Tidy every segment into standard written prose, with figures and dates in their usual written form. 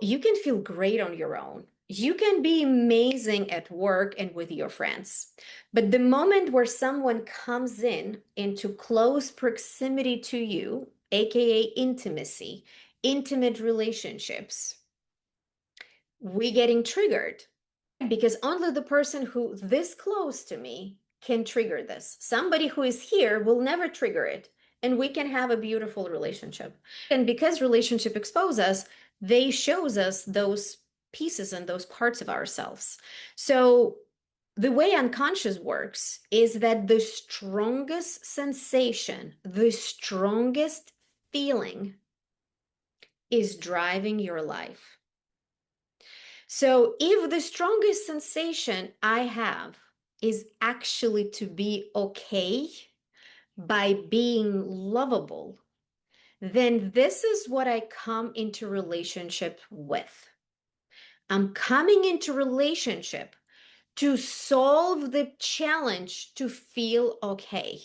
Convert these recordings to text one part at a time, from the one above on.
You can feel great on your own. You can be amazing at work and with your friends. But the moment where someone comes in into close proximity to you, aka intimacy, intimate relationships, we getting triggered because only the person who this close to me can trigger this. Somebody who is here will never trigger it, and we can have a beautiful relationship. And because relationship expose us, they shows us those pieces and those parts of ourselves. So the way unconscious works is that the strongest sensation, the strongest feeling is driving your life. So if the strongest sensation I have is actually to be okay by being lovable, then this is what I come into relationship with. I'm coming into relationship to solve the challenge to feel okay.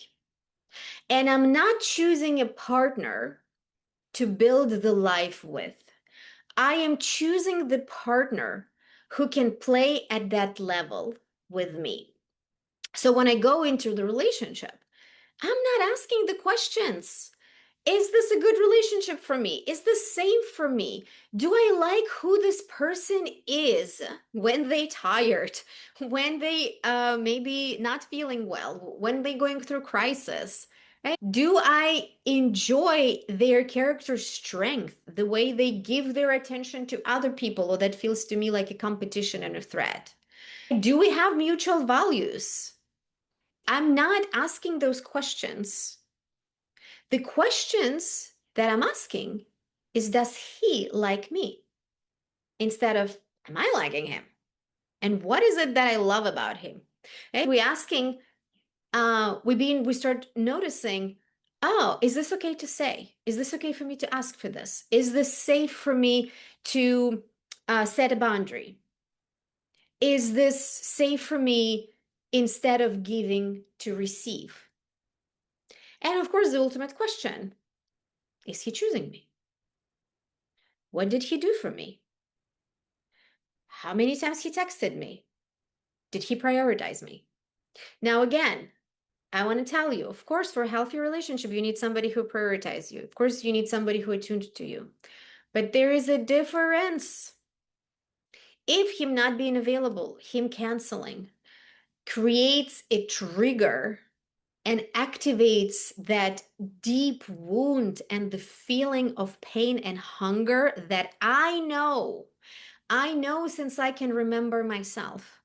And I'm not choosing a partner to build the life with. I am choosing the partner who can play at that level with me. So when I go into the relationship, I'm not asking the questions. Is this a good relationship for me? Is this safe for me? Do I like who this person is when they tired, when they maybe not feeling well, when they going through crisis? Right? Do I enjoy their character strength, the way they give their attention to other people, or that feels to me like a competition and a threat? Do we have mutual values? I'm not asking those questions. The questions that I'm asking is, does he like me? Instead of, am I liking him? And what is it that I love about him? Okay? We asking, we start noticing, oh, is this okay to say? Is this okay for me to ask for this? Is this safe for me to set a boundary? Is this safe for me instead of giving to receive? And of course, the ultimate question, is he choosing me? What did he do for me? How many times he texted me? Did he prioritize me? Now, again, I want to tell you, of course, for a healthy relationship, you need somebody who prioritizes you. Of course, you need somebody who attuned to you. But there is a difference. If him not being available, him canceling, creates a trigger and activates that deep wound and the feeling of pain and hunger that I know since I can remember myself.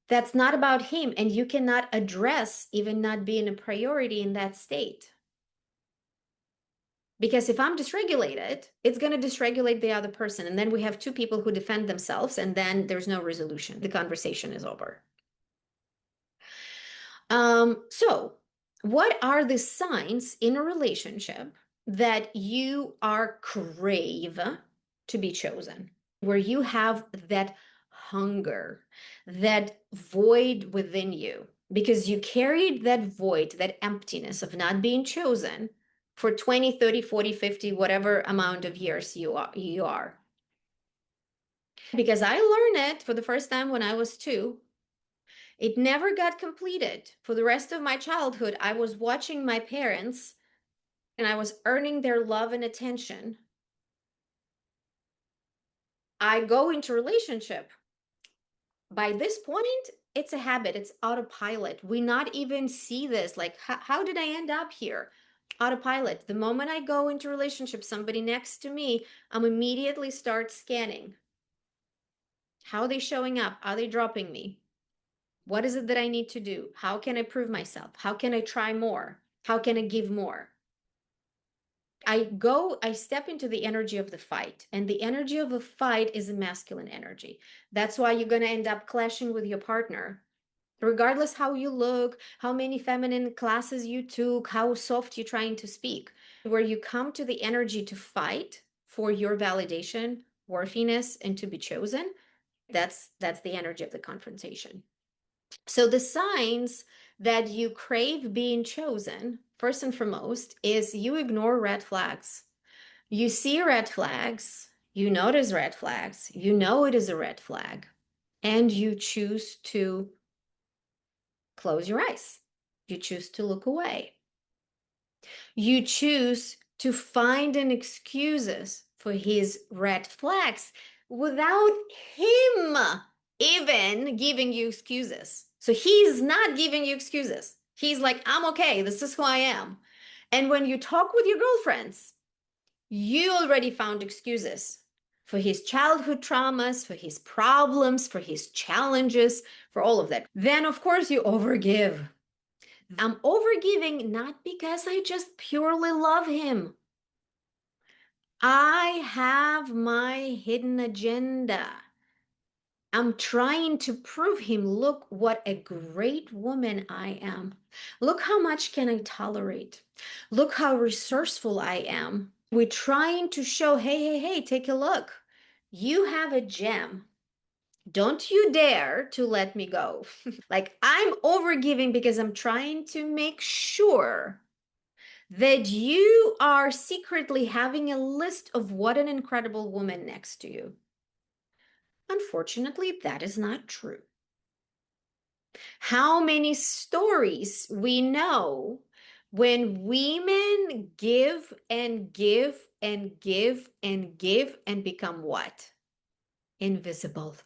That's not about him, and you cannot address even not being a priority in that state. Because if I'm dysregulated, it's going to dysregulate the other person. And then we have two people who defend themselves, and then there's no resolution. The conversation is over. So, what are the signs in a relationship that you are crave to be chosen? Where you have that hunger, that void within you, because you carried that void, that emptiness of not being chosen for 20, 30, 40, 50, whatever amount of years you are. Because I learned it for the first time when I was 2. It never got completed. For the rest of my childhood, I was watching my parents and I was earning their love and attention. I go into relationship. By this point, it's a habit. It's autopilot. We not even see this. Like, how did I end up here? Autopilot. The moment I go into relationship, somebody next to me, I'm immediately start scanning. How are they showing up? Are they dropping me? What is it that I need to do? How can I prove myself? How can I try more? How can I give more? I step into the energy of the fight, and the energy of a fight is a masculine energy. That's why you're going to end up clashing with your partner. Regardless how you look, how many feminine classes you took, how soft you're trying to speak, where you come to the energy to fight for your validation, worthiness, and to be chosen, that's the energy of the confrontation. So the signs that you crave being chosen, first and foremost, is you ignore red flags. You see red flags, You notice red flags. You know it is a red flag. And you choose to close your eyes. You choose to look away. You choose to find an excuses for his red flags without him even giving you excuses. So he's not giving you excuses. He's like, I'm okay. This is who I am. And when you talk with your girlfriends, you already found excuses for his childhood traumas, for his problems, for his challenges, for all of that. Then, of course, you overgive. I'm overgiving not because I just purely love him. I have my hidden agenda. I'm trying to prove him, look what a great woman I am. Look how much can I tolerate. Look how resourceful I am. We're trying to show, hey, hey, hey, take a look. You have a gem. Don't you dare to let me go. Like I'm overgiving because I'm trying to make sure that you are secretly having a list of what an incredible woman next to you. Unfortunately, that is not true. How many stories we know when women give and give and give and give and become what? Invisible.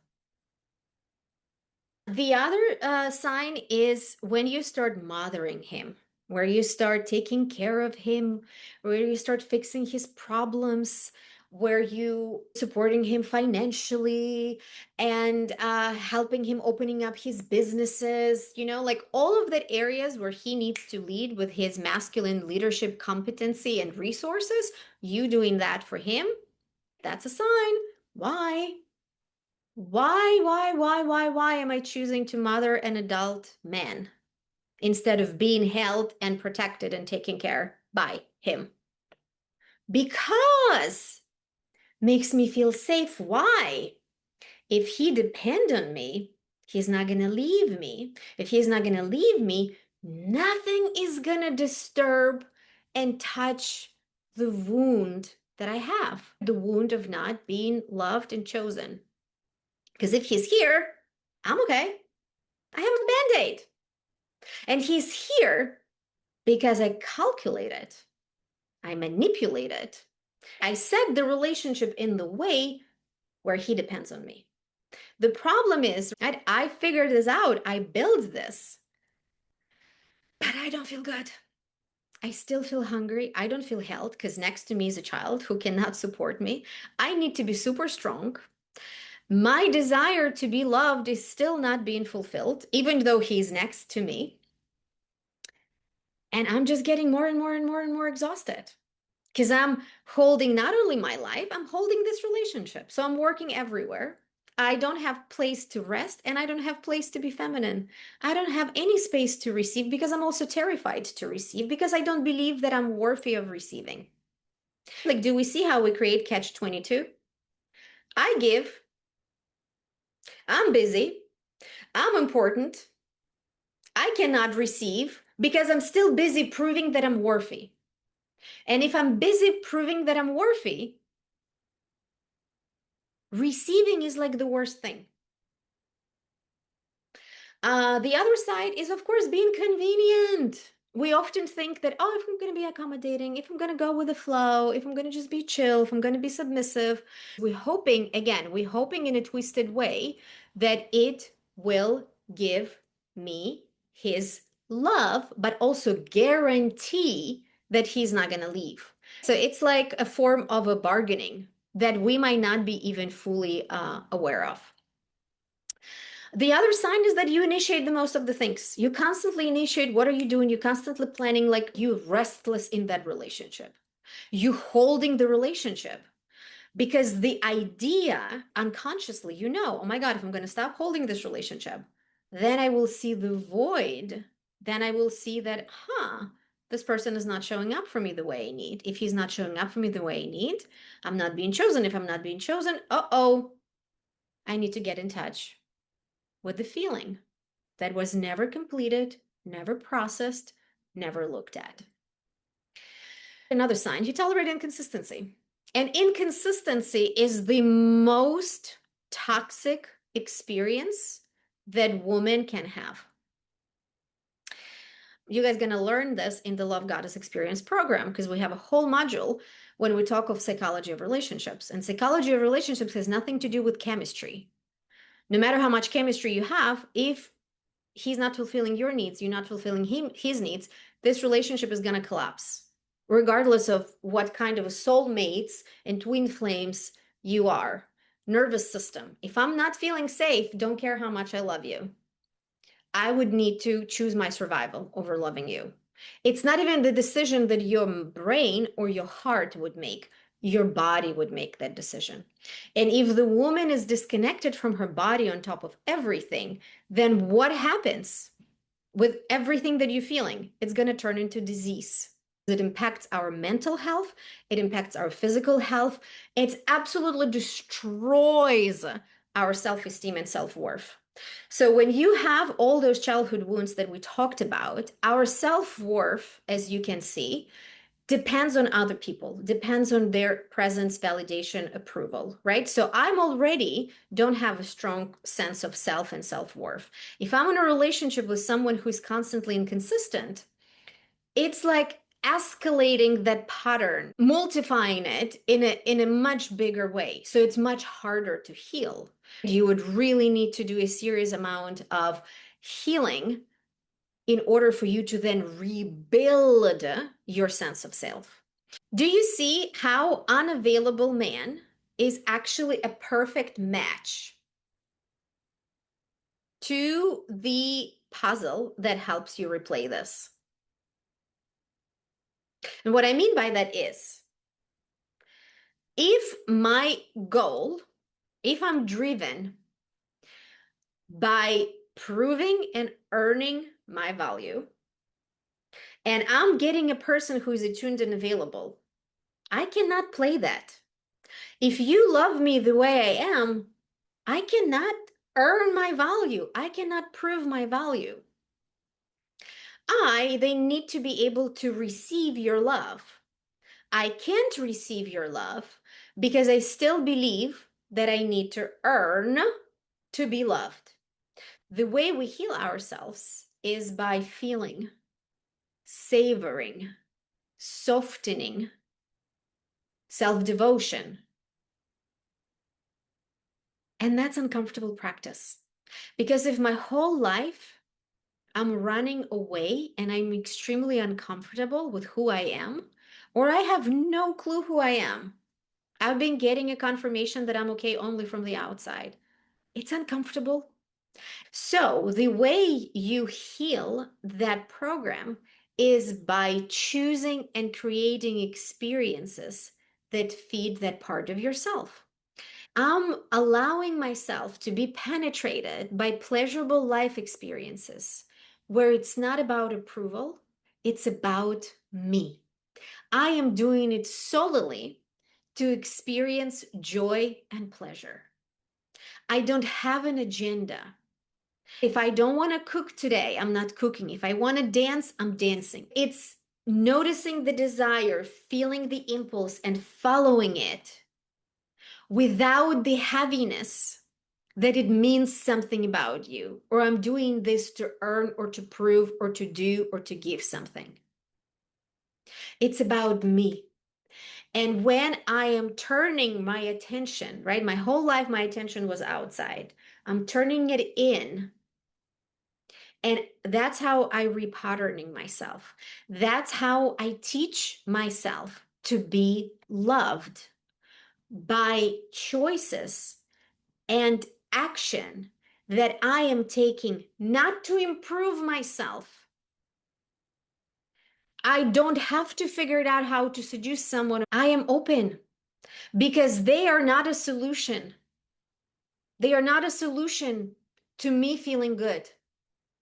The other sign is when you start mothering him, where you start taking care of him, where you start fixing his problems, where you supporting him financially and helping him opening up his businesses, like all of that areas where he needs to lead with his masculine leadership competency and resources, you doing that for him, that's a sign. Why? Why am I choosing to mother an adult man instead of being held and protected and taken care by him? Because makes me feel safe. Why? If he depend on me, he's not going to leave me. If he's not going to leave me, nothing is going to disturb and touch the wound that I have, the wound of not being loved and chosen. Because if he's here, I'm okay. I have a band-aid. And he's here because I calculate it. I manipulate it. I set the relationship in the way where he depends on me. The problem is, I figured this out. I built this, but I don't feel good. I still feel hungry. I don't feel held because next to me is a child who cannot support me. I need to be super strong. My desire to be loved is still not being fulfilled, even though he's next to me. And I'm just getting more and more and more and more exhausted because I'm holding not only my life, I'm holding this relationship. So I'm working everywhere. I don't have place to rest and I don't have place to be feminine. I don't have any space to receive because I'm also terrified to receive because I don't believe that I'm worthy of receiving. Like, do we see how we create catch 22? I give, I'm busy, I'm important, I cannot receive because I'm still busy proving that I'm worthy. And if I'm busy proving that I'm worthy, receiving is like the worst thing. The other side is, of course, being convenient. We often think that, oh, if I'm going to be accommodating, if I'm going to go with the flow, if I'm going to just be chill, if I'm going to be submissive, we're hoping in a twisted way that it will give me his love, but also guarantee that he's not going to leave. So it's like a form of a bargaining that we might not be even fully aware of. The other sign is that you initiate the most of the things. You constantly initiate. What are you doing? You're constantly planning, like you restless in that relationship. You holding the relationship because the idea unconsciously, oh my God, if I'm going to stop holding this relationship, then I will see the void. Then I will see that, this person is not showing up for me the way I need. If he's not showing up for me the way I need, I'm not being chosen. If I'm not being chosen, I need to get in touch with the feeling that was never completed, never processed, never looked at. Another sign, you tolerate inconsistency. And inconsistency is the most toxic experience that women can have. You guys are going to learn this in the Love Goddess Experience program because we have a whole module when we talk of psychology of relationships. And psychology of relationships has nothing to do with chemistry. No matter how much chemistry you have, if he's not fulfilling your needs, you're not fulfilling his needs, this relationship is going to collapse, regardless of what kind of a soulmates and twin flames you are. Nervous system. If I'm not feeling safe, don't care how much I love you. I would need to choose my survival over loving you. It's not even the decision that your brain or your heart would make. Your body would make that decision. And if the woman is disconnected from her body on top of everything, then what happens with everything that you're feeling? It's going to turn into disease. It impacts our mental health. It impacts our physical health. It absolutely destroys our self-esteem and self-worth. So when you have all those childhood wounds that we talked about, our self-worth, as you can see, depends on other people, depends on their presence, validation, approval, right? So I'm already don't have a strong sense of self and self-worth. If I'm in a relationship with someone who's constantly inconsistent, it's like escalating that pattern, multiplying it in a much bigger way. So it's much harder to heal. You would really need to do a serious amount of healing in order for you to then rebuild your sense of self. Do you see how unavailable man is actually a perfect match to the puzzle that helps you replay this? And what I mean by that is, if my goal, if I'm driven by proving and earning my value, and I'm getting a person who's attuned and available, I cannot play that. If you love me the way I am, I cannot earn my value. I cannot prove my value. They need to be able to receive your love. I can't receive your love because I still believe that I need to earn to be loved. The way we heal ourselves is by feeling, savoring, softening, self-devotion. And that's uncomfortable practice. Because if my whole life I'm running away and I'm extremely uncomfortable with who I am, or I have no clue who I am, I've been getting a confirmation that I'm okay only from the outside. It's uncomfortable. So the way you heal that program is by choosing and creating experiences that feed that part of yourself. I'm allowing myself to be penetrated by pleasurable life experiences where it's not about approval, it's about me. I am doing it solely to experience joy and pleasure. I don't have an agenda. If I don't want to cook today, I'm not cooking. If I want to dance, I'm dancing. It's noticing the desire, feeling the impulse, and following it without the heaviness that it means something about you, or I'm doing this to earn or to prove or to do or to give something. It's about me. And when I am turning my attention, right? My whole life, my attention was outside. I'm turning it in. And that's how I repatterning myself. That's how I teach myself to be loved by choices and action that I am taking not to improve myself. I don't have to figure it out how to seduce someone. I am open because they are not a solution. They are not a solution to me feeling good.